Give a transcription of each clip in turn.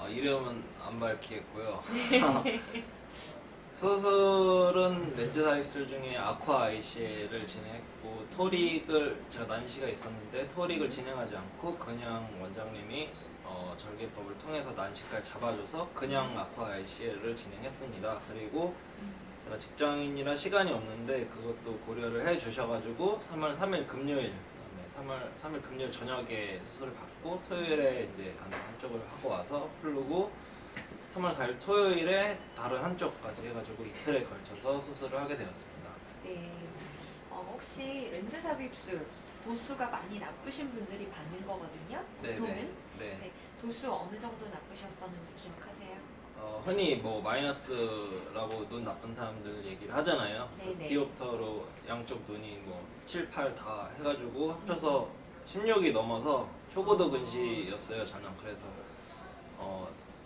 이름은 안 밝히겠고요. 수술은 렌즈 삽입술 중에 아쿠아 ICL을 진행했고 토릭을 제가 난시가 있었는데 토릭을 진행하지 않고 그냥 원장님이 절개법을 통해서 난시까지 잡아줘서 그냥 아쿠아 ICL을 진행했습니다. 그리고 제가 직장인이라 시간이 없는데 그것도 고려를 해주셔가지고 3월 3일 금요일 그다음에 3월 3일 금요일 저녁에 수술을 받고 토요일에 이제 한쪽을 하고 와서 풀르고 3월 4일 토요일에 다른 한쪽까지 해가지고 이틀에 걸쳐서 수술을 하게 되었습니다. 네. 혹시 렌즈 삽입술 도수가 많이 나쁘신 분들이 받는 거거든요. 보통은. 네. 네. 도수 어느 정도 나쁘셨었는지 기억하세요? 흔히 뭐 마이너스라고 눈 나쁜 사람들 얘기를 하잖아요. 그래서 네네. 디옵터로 양쪽 눈이 뭐 7, 8 다 해가지고 합쳐서 16이 넘어서 초고도 근시였어요. 저는 그래서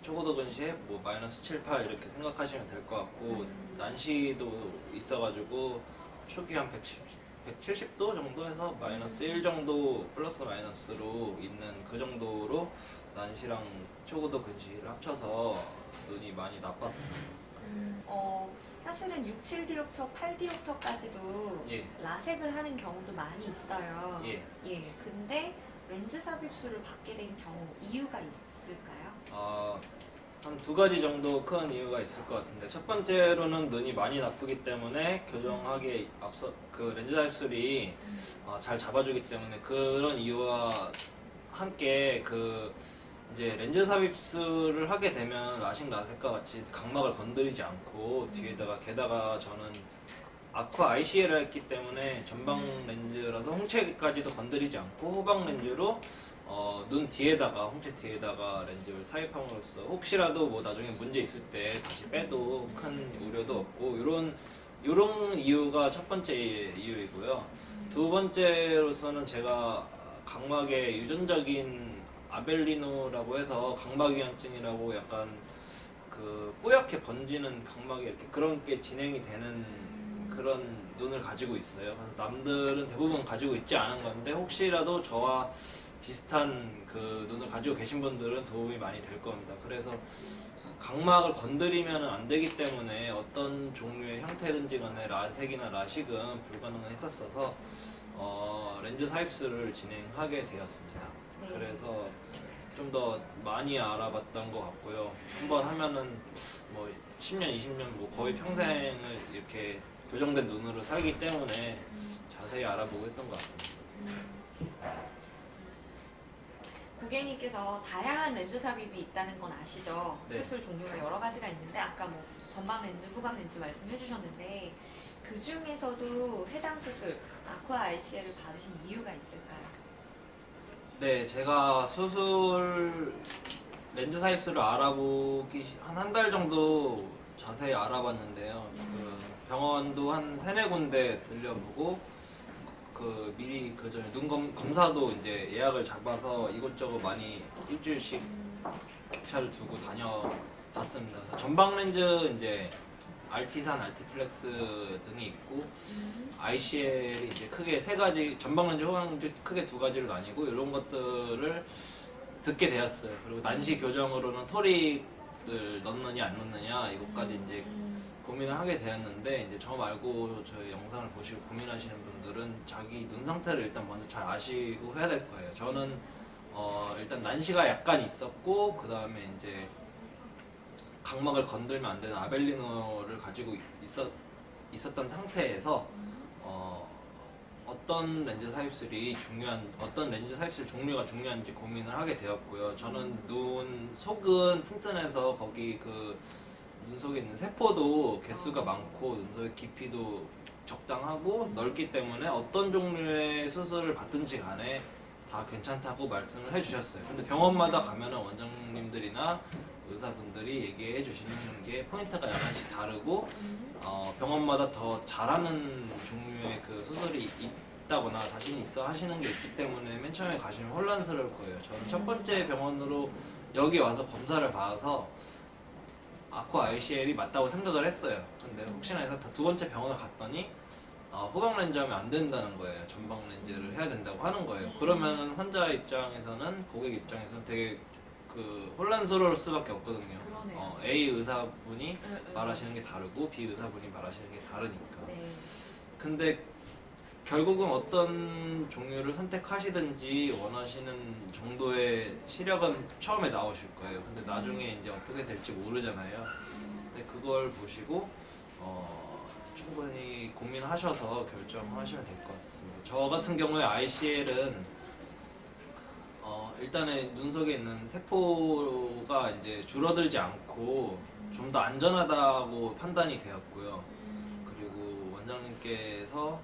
초고도 근시에 뭐 마이너스 7, 8 이렇게 생각하시면 될 것 같고 난시도 있어가지고 축이 한 170도 정도 해서 마이너스 1 정도 플러스 마이너스로 있는 그 정도로 난시랑 초고도 근시를 합쳐서 눈이 많이 나빴습니다. 사실은 6, 7디옵터, 8디옵터까지도 예. 라섹을 하는 경우도 많이 있어요. 예. 예. 근데 렌즈 삽입술을 받게 된 경우 이유가 있을까요? 한 두 가지 정도 큰 이유가 있을 것 같은데 첫 번째로는 눈이 많이 나쁘기 때문에 교정하기에 앞서 그 렌즈 삽입술이 잘 잡아주기 때문에 그런 이유와 함께 그 이제 렌즈 삽입술을 하게 되면 라식 라섹과 같이 각막을 건드리지 않고 뒤에다가 게다가 저는 아쿠아 ICL을 했기 때문에 전방 렌즈라서 홍채까지도 건드리지 않고 후방 렌즈로 눈 뒤에다가 홍채 뒤에다가 렌즈를 삽입함으로써 혹시라도 뭐 나중에 문제 있을 때 다시 빼도 큰 우려도 없고 요런 이유가 첫 번째 이유이고요. 두 번째로서는 제가 각막에 유전적인 아벨리노라고 해서 각막유연증이라고 약간 그 뿌옇게 번지는 각막에 이렇게 그런 게 진행이 되는 그런 눈을 가지고 있어요. 그래서 남들은 대부분 가지고 있지 않은 건데 혹시라도 저와 비슷한 그 눈을 가지고 계신 분들은 도움이 많이 될 겁니다. 그래서 각막을 건드리면 안 되기 때문에 어떤 종류의 형태든지 간에 라섹이나 라식은 불가능했었어서 렌즈 삽입술을 진행하게 되었습니다. 네. 그래서 좀 더 많이 알아봤던 것 같고요. 한번 하면은 뭐 10년, 20년 뭐 거의 평생을 이렇게 교정된 눈으로 살기 때문에 자세히 알아보고 했던 것 같습니다. 고객님께서 다양한 렌즈 삽입이 있다는 건 아시죠? 네. 수술 종류가 여러 가지가 있는데 아까 뭐 전방 렌즈, 후방 렌즈 말씀해 주셨는데 그 중에서도 해당 수술 아쿠아 ICL을 받으신 이유가 있을까요? 네, 제가 수술 렌즈 삽입술을 알아보기 한 달 정도 자세히 알아봤는데요. 그 병원도 한 세네 군데 들려보고 그 미리 그 전에 눈 검사도 이제 예약을 잡아서 이곳저곳 많이 일주일씩 격차를 두고 다녀봤습니다. 그래서 전방 렌즈 이제 알티산, 알티플렉스 등이 있고 ICL이 이제 크게 세 가지, 전방 렌즈, 후방 렌즈 크게 두 가지로 나뉘고 이런 것들을 듣게 되었어요. 그리고 난시 교정으로는 토릭을 넣느냐 안 넣느냐 이것까지 이제 고민을 하게 되었는데 이제 저 말고 저희 영상을 보시고 고민하시는 분들은 자기 눈 상태를 일단 먼저 잘 아시고 해야 될 거예요. 저는 일단 난시가 약간 있었고 그 다음에 이제 각막을 건들면 안 되는 아벨리노를 가지고 있었던 상태에서 어떤 렌즈 삽입술이 어떤 렌즈 삽입술 종류가 중요한지 고민을 하게 되었고요. 저는 눈 속은 튼튼해서 거기 그 눈 속에 있는 세포도 개수가 많고 눈 속의 깊이도 적당하고 넓기 때문에 어떤 종류의 수술을 받든지 간에 다 괜찮다고 말씀을 해주셨어요. 근데 병원마다 가면은 원장님들이나 의사분들이 얘기해 주시는 게 포인트가 약간씩 다르고 병원마다 더 잘하는 종류의 그 수술이 있다거나 자신이 있어 하시는 게 있기 때문에 맨 처음에 가시면 혼란스러울 거예요. 저는 첫 번째 병원으로 여기 와서 검사를 받아서 아쿠아 ICL이 맞다고 생각을 했어요. 근데 혹시나 해서 두 번째 병원을 갔더니 후방 렌즈 하면 안 된다는 거예요. 전방 렌즈를 해야 된다고 하는 거예요. 그러면은 환자 입장에서는 고객 입장에서는 되게 그 혼란스러울 수밖에 없거든요. 그러네요. A 의사분이 응. 말하시는 게 다르고 B 의사분이 말하시는 게 다르니까. 네. 근데 결국은 어떤 종류를 선택하시든지 원하시는 정도의 시력은 처음에 나오실 거예요. 근데 나중에 이제 어떻게 될지 모르잖아요. 근데 그걸 보시고 충분히 고민하셔서 결정하시면 될 것 같습니다. 저 같은 경우에 ICL은 일단은 눈 속에 있는 세포가 이제 줄어들지 않고 좀 더 안전하다고 판단이 되었고요. 그리고 원장님께서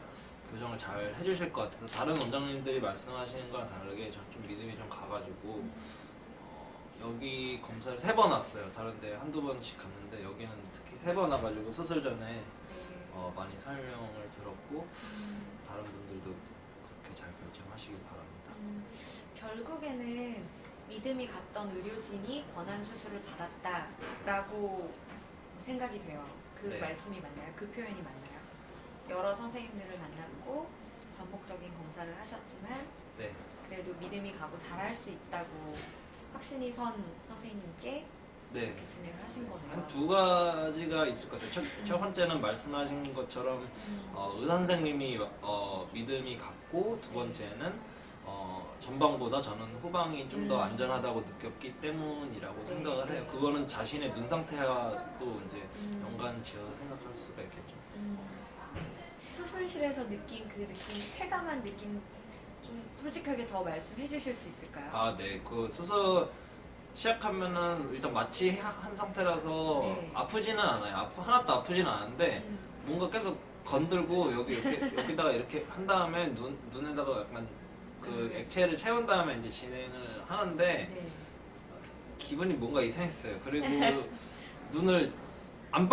교정을 잘 해주실 것 같아서 다른 원장님들이 말씀하시는 거랑 다르게 전 좀 믿음이 좀 가가지고 여기 검사를 3번 왔어요. 다른데 한두 번씩 갔는데 여기는 특히 3번 와가지고 수술 전에 많이 설명을 들었고 다른 분들도 그렇게 잘 결정하시길 바랍니다. 결국에는 믿음이 갔던 의료진이 권한 수술을 받았다라고 생각이 돼요. 그 네. 말씀이 맞나요? 그 표현이 맞나요? 여러 선생님들을 만났고 반복적인 검사를 하셨지만 네. 그래도 믿음이 가고 잘할 수 있다고 확신이 선 선생님께 네. 이렇게 진행을 하신 거네요. 한 2가지가 있을 것 같아요. 첫 번째는 말씀하신 것처럼 의사 선생님이 믿음이 갔고 두 번째는 전방보다 저는 후방이 좀 더 안전하다고 느꼈기 때문이라고 네, 생각을 해요. 네. 그거는 자신의 눈 상태와도 이제 연관 지어서 생각할 수가 있겠죠. 수술실에서 느낀 그 느낌, 체감한 느낌 좀 솔직하게 더 말씀해 주실 수 있을까요? 아, 네. 그 수술 시작하면은 일단 마취한 상태라서 네. 아프지는 않아요. 하나도 아프지는 않은데 뭔가 계속 건들고 여기다가 이렇게 한 다음에 눈에다가 약간 그 액체를 채운 다음에 이제 진행을 하는데 네. 기분이 뭔가 이상했어요. 그리고 눈을 안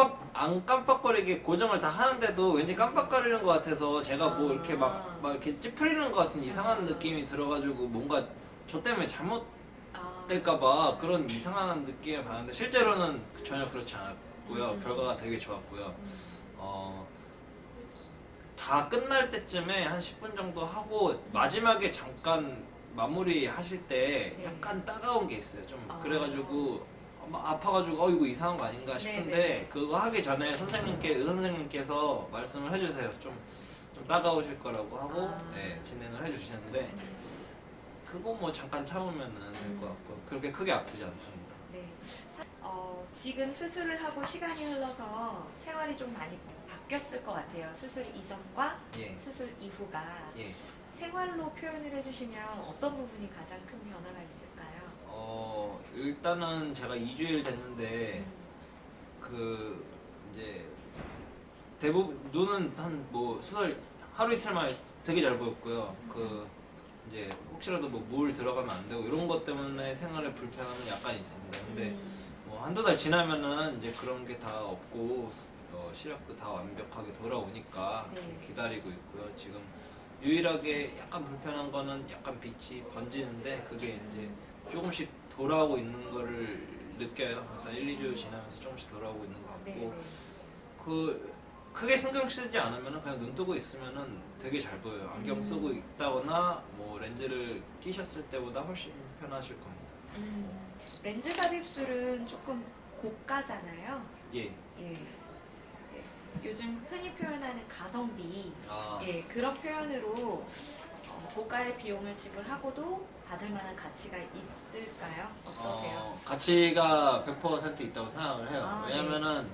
깜빡거리게 고정을 다 하는데도 왠지 깜빡거리는 것 같아서 제가 뭐 이렇게 막 이렇게 찌푸리는 것 같은 이상한 느낌이 들어가지고 뭔가 저 때문에 잘못될까봐 그런 이상한 느낌을 받는데 실제로는 전혀 그렇지 않았고요. 결과가 되게 좋았고요. 다 끝날 때쯤에 한 10분 정도 하고 마지막에 잠깐 마무리 하실 때 네. 약간 따가운 게 있어요. 좀 아. 그래가지고 막 아파가지고 이거 이상한 거 아닌가 싶은데 네. 그거 하기 전에 의사 선생님께서 말씀을 해주세요. 좀 따가우실 거라고 하고 네, 진행을 해주시는데 그거 뭐 잠깐 참으면은 될 것 같고 그렇게 크게 아프지 않습니다. 네. 지금 수술을 하고 시간이 흘러서 생활이 좀 많이 바뀌었을 것 같아요. 수술 이전과 예. 수술 이후가 예. 생활로 표현을 해주시면 어떤 부분이 가장 큰 변화가 있을까요? 일단은 제가 2주일 됐는데 그 이제 대부분 눈은 한 뭐 수술 하루 이틀 만에 되게 잘 보였고요. 그 이제 혹시라도 뭐 물 들어가면 안 되고 이런 것 때문에 생활에 불편함은 약간 있습니다. 근데 뭐 한두 달 지나면은 이제 그런 게 다 없고 시력도 다 완벽하게 돌아오니까 네. 좀 기다리고 있고요. 지금 유일하게 약간 불편한 거는 약간 빛이 번지는데 그게 이제 조금씩 돌아오고 있는 거를 느껴요. 그래서 1, 2주 지나면서 조금씩 돌아오고 있는 것 같고 네. 그 크게 신경 쓰지 않으면 그냥 눈 뜨고 있으면은 되게 잘 보여요. 안경 쓰고 있다거나 뭐 렌즈를 끼셨을 때보다 훨씬 편하실 겁니다. 렌즈 삽입술은 조금 고가잖아요. 예. 예. 요즘 흔히 표현하는 가성비, 아, 그런 표현으로 고가의 비용을 지불하고도 받을 만한 가치가 있을까요? 어떠세요? 가치가 100% 있다고 생각을 해요. 아, 왜냐면은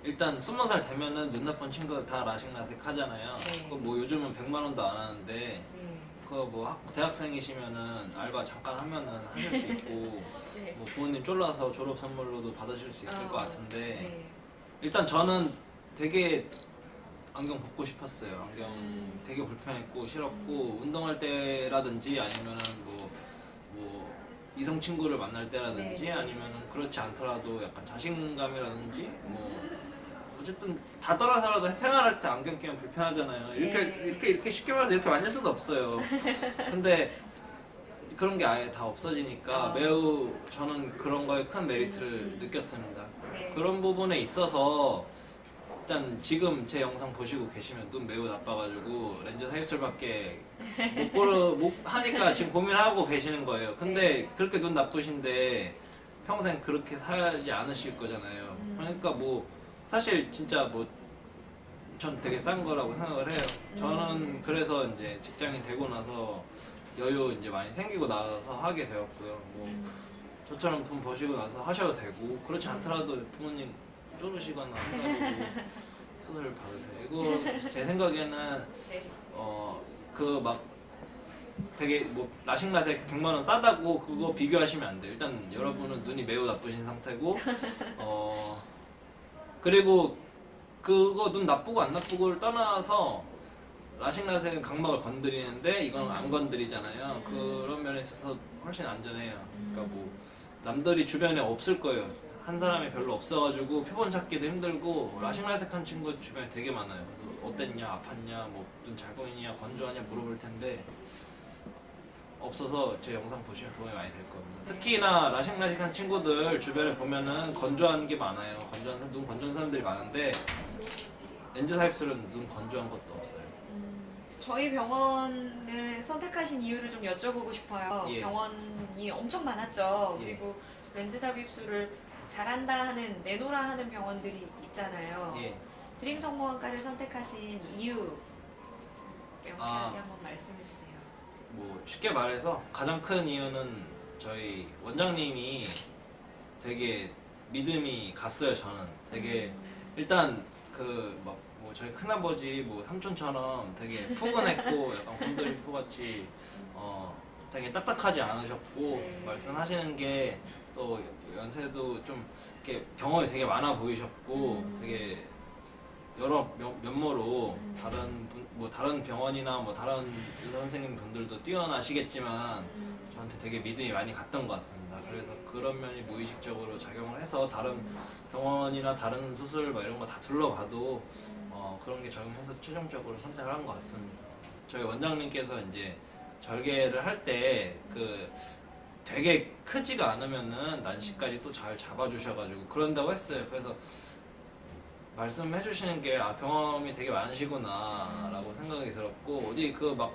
일단 20살 되면은 눈 나쁜 친구들 다 라식라식 하잖아요. 네. 그거 뭐 요즘은 100만 원도 안 하는데 네. 그거 뭐 대학생이시면은 알바 잠깐 하면은 하실 수 있고 네. 뭐 부모님 쫄라서 졸업 선물로도 받으실 수 있을 것 같은데 네. 일단 저는 되게 안경 벗고 싶었어요. 안경 되게 불편했고 싫었고 운동할 때라든지 아니면은 뭐 이성 친구를 만날 때라든지 네. 아니면은 그렇지 않더라도 약간 자신감이라든지 뭐 어쨌든 다 떠나서라도 생활할 때 안경 끼면 불편하잖아요. 이렇게 쉽게 말해서 이렇게 만질 수도 없어요. 근데 그런 게 아예 다 없어지니까 매우 저는 그런 거에 큰 메리트를 느꼈습니다. 네. 그런 부분에 있어서 일단 지금 제 영상 보시고 계시면 눈 매우 나빠가지고 렌즈 삽입술밖에 못 하니까 지금 고민하고 계시는 거예요. 근데 그렇게 눈 나쁘신데 평생 그렇게 살지 않으실 거잖아요. 그러니까 뭐 사실 진짜 뭐 전 되게 싼 거라고 생각을 해요. 저는 그래서 이제 직장인 되고 나서 여유 이제 많이 생기고 나서 하게 되었고요. 뭐 저처럼 돈 버시고 나서 하셔도 되고 그렇지 않더라도 부모님 쪼르시거나 해가지고 수술 받으세요. 이거 제 생각에는 네. 그 막 되게 뭐 라식 라섹 100만 원 싸다고 그거 비교하시면 안 돼요. 일단 여러분은 눈이 매우 나쁘신 상태고 그리고 그거 눈 나쁘고 안 나쁘고를 떠나서 라식 라섹은 각막을 건드리는데 이건 안 건드리잖아요. 그런 면에 있어서 훨씬 안전해요. 그러니까 뭐 남들이 주변에 없을 거예요. 한 사람이 별로 없어가지고 표본 찾기도 힘들고 라식 라섹한 친구 주변에 되게 많아요. 그래서 어땠냐, 아팠냐, 뭐 눈 잘 보이냐, 건조하냐 물어볼 텐데 없어서 제 영상 보시면 도움이 많이 될 겁니다. 특히나 라식 라섹한 친구들 주변에 보면은 건조한 게 많아요. 눈 건조한 사람들이 많은데 렌즈 삽입술은 눈 건조한 것도 없어요. 저희 병원을 선택하신 이유를 좀 여쭤보고 싶어요. 예. 병원이 엄청 많았죠. 예. 그리고 렌즈 삽입술을 잘한다 하는, 내노라 하는 병원들이 있잖아요. 예. 드림 성모학과를 선택하신 이유 좀 명쾌하게 아. 한번 말씀해 주세요. 뭐 쉽게 말해서 가장 큰 이유는 저희 원장님이 되게 믿음이 갔어요. 저는 되게 일단 그 막 뭐 저희 큰아버지 뭐 삼촌처럼 되게 푸근했고 약간 곰돌이 푸같이 되게 딱딱하지 않으셨고 네. 말씀하시는 게 또 연세도 좀 이렇게 경험이 되게 많아 보이셨고 되게 여러 면모로 다른 병원이나 뭐 다른 의사 선생님 분들도 뛰어나시겠지만 저한테 되게 믿음이 많이 갔던 것 같습니다. 그래서 그런 면이 무의식적으로 작용을 해서 다른 병원이나 다른 수술 뭐 이런 거 다 둘러봐도 그런 게 적용해서 최종적으로 선택을 한 것 같습니다. 저희 원장님께서 이제 절개를 할 때 그 되게 크지가 않으면은 난시까지 또 잘 잡아주셔가지고 그런다고 했어요. 그래서 말씀해 주시는 게 경험이 되게 많으시구나 라고 생각이 들었고 어디 그 막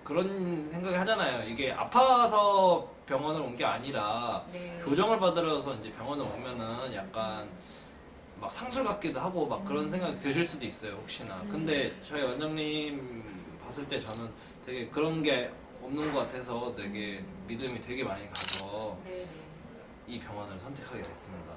그런 생각이 하잖아요. 이게 아파서 병원을 온 게 아니라 네. 교정을 받으러서 이제 병원을 오면은 약간 막 상술 같기도 하고 막 그런 생각이 드실 수도 있어요. 혹시나. 근데 저희 원장님 봤을 때 저는 되게 그런 게 없는 것 같아서 되게 믿음이 되게 많이 가서 네. 이 병원을 선택하게 됐습니다.